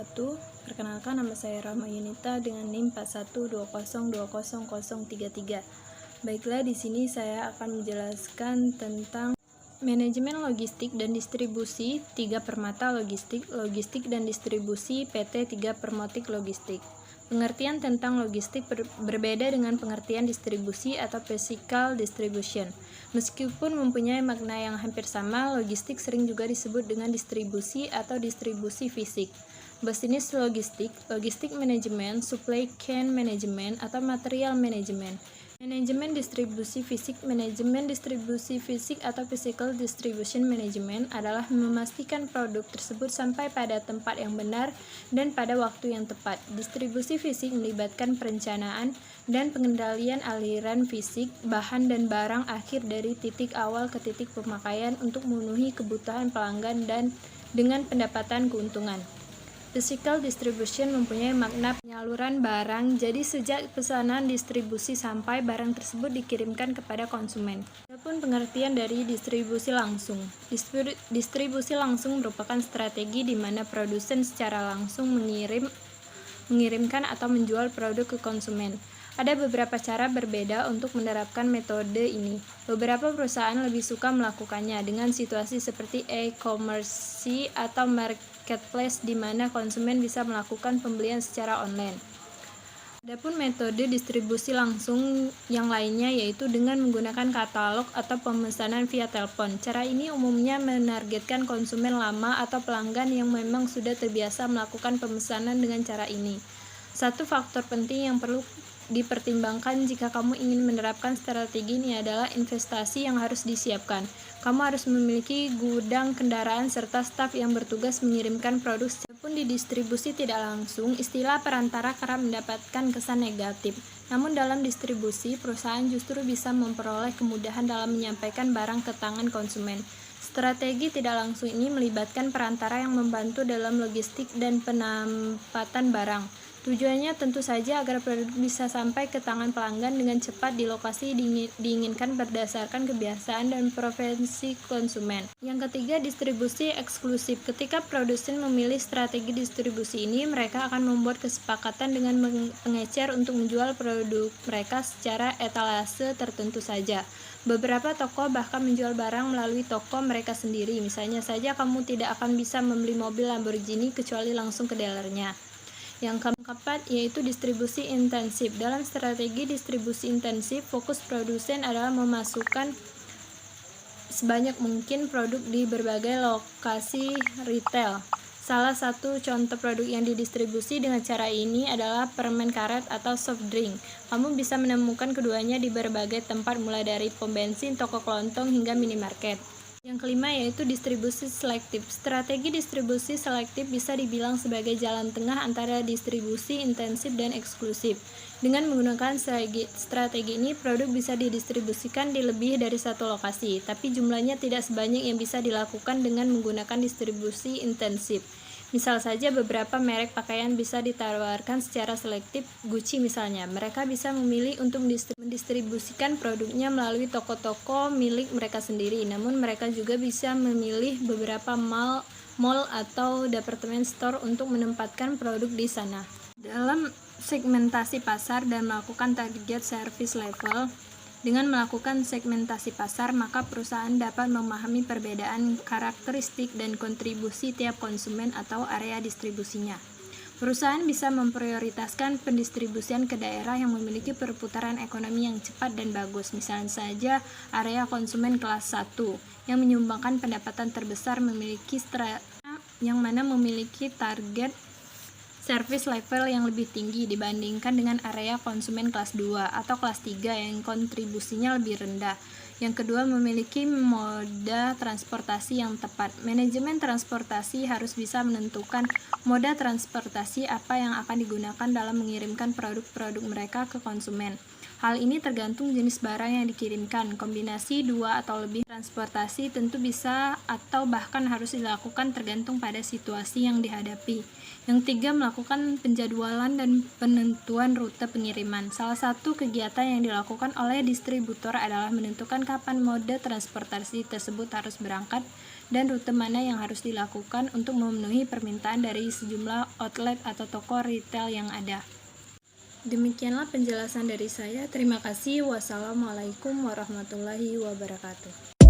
wabarakatuh. Perkenalkan, nama saya Rahma Yunita dengan NIM 4120200033. Baiklah, di sini saya akan menjelaskan tentang manajemen logistik dan distribusi 3 Permata Logistik, logistik dan distribusi PT 3 Permotik Logistik. Pengertian tentang logistik berbeda dengan pengertian distribusi atau physical distribution. Meskipun mempunyai makna yang hampir sama, logistik sering juga disebut dengan distribusi atau distribusi fisik. Bisnis logistik, logistik manajemen, supply chain management, atau material management. Manajemen distribusi fisik, manajemen distribusi fisik atau physical distribution management adalah memastikan produk tersebut sampai pada tempat yang benar dan pada waktu yang tepat. Distribusi fisik melibatkan perencanaan dan pengendalian aliran fisik, bahan dan barang akhir dari titik awal ke titik pemakaian untuk memenuhi kebutuhan pelanggan dan dengan pendapatan keuntungan. Physical distribution mempunyai makna penyaluran barang, jadi sejak pesanan distribusi sampai barang tersebut dikirimkan kepada konsumen. Adapun pengertian dari distribusi langsung. Distribusi langsung merupakan strategi di mana produsen secara langsung mengirimkan atau menjual produk ke konsumen. Ada beberapa cara berbeda untuk menerapkan metode ini. Beberapa perusahaan lebih suka melakukannya dengan situasi seperti e-commerce atau marketplace di mana konsumen bisa melakukan pembelian secara online. Adapun metode distribusi langsung yang lainnya yaitu dengan menggunakan katalog atau pemesanan via telepon. Cara ini umumnya menargetkan konsumen lama atau pelanggan yang memang sudah terbiasa melakukan pemesanan dengan cara ini. Satu faktor penting yang perlu dipertimbangkan jika kamu ingin menerapkan strategi ini adalah investasi yang harus disiapkan. Kamu harus memiliki gudang kendaraan serta staf yang bertugas mengirimkan produk. Walaupun di distribusi tidak langsung, istilah perantara kerap mendapatkan kesan negatif. Namun dalam distribusi, perusahaan justru bisa memperoleh kemudahan dalam menyampaikan barang ke tangan konsumen. Strategi tidak langsung ini melibatkan perantara yang membantu dalam logistik dan penempatan barang. Tujuannya tentu saja agar produk bisa sampai ke tangan pelanggan dengan cepat di lokasi diinginkan berdasarkan kebiasaan dan preferensi konsumen. Yang ketiga, distribusi eksklusif. Ketika produsen memilih strategi distribusi ini, mereka akan membuat kesepakatan dengan pengecer untuk menjual produk mereka secara etalase tertentu saja. Beberapa toko bahkan menjual barang melalui toko mereka sendiri. Misalnya saja kamu tidak akan bisa membeli mobil Lamborghini kecuali langsung ke dealernya. Yang keempat yaitu distribusi intensif. Dalam strategi distribusi intensif, fokus produsen adalah memasukkan sebanyak mungkin produk di berbagai lokasi retail. Salah satu contoh produk yang didistribusi dengan cara ini adalah permen karet atau soft drink. Kamu bisa menemukan keduanya di berbagai tempat mulai dari pom bensin, toko kelontong, hingga minimarket. Yang kelima yaitu distribusi selektif. Strategi distribusi selektif bisa dibilang sebagai jalan tengah antara distribusi intensif dan eksklusif. Dengan menggunakan strategi ini, produk bisa didistribusikan di lebih dari satu lokasi, tapi jumlahnya tidak sebanyak yang bisa dilakukan dengan menggunakan distribusi intensif. Misal saja beberapa merek pakaian bisa ditawarkan secara selektif. Gucci misalnya, mereka bisa memilih untuk mendistribusikan produknya melalui toko-toko milik mereka sendiri, namun mereka juga bisa memilih beberapa mall atau department store untuk menempatkan produk di sana. Dalam segmentasi pasar dan melakukan target service level, dengan melakukan segmentasi pasar, maka perusahaan dapat memahami perbedaan karakteristik dan kontribusi tiap konsumen atau area distribusinya. Perusahaan bisa memprioritaskan pendistribusian ke daerah yang memiliki perputaran ekonomi yang cepat dan bagus. Misalnya saja area konsumen kelas 1 yang menyumbangkan pendapatan terbesar yang mana memiliki target service level yang lebih tinggi dibandingkan dengan area konsumen kelas 2 atau kelas 3 yang kontribusinya lebih rendah. Yang kedua, memiliki moda transportasi yang tepat. Manajemen transportasi harus bisa menentukan moda transportasi apa yang akan digunakan dalam mengirimkan produk-produk mereka ke konsumen. Hal ini tergantung jenis barang yang dikirimkan. Kombinasi dua atau lebih transportasi tentu bisa atau bahkan harus dilakukan tergantung pada situasi yang dihadapi. Yang tiga, melakukan penjadwalan dan penentuan rute pengiriman. Salah satu kegiatan yang dilakukan oleh distributor adalah menentukan kapan mode transportasi tersebut harus berangkat dan rute mana yang harus dilakukan untuk memenuhi permintaan dari sejumlah outlet atau toko retail yang ada. Demikianlah penjelasan dari saya. Terima kasih. Wassalamualaikum warahmatullahi wabarakatuh.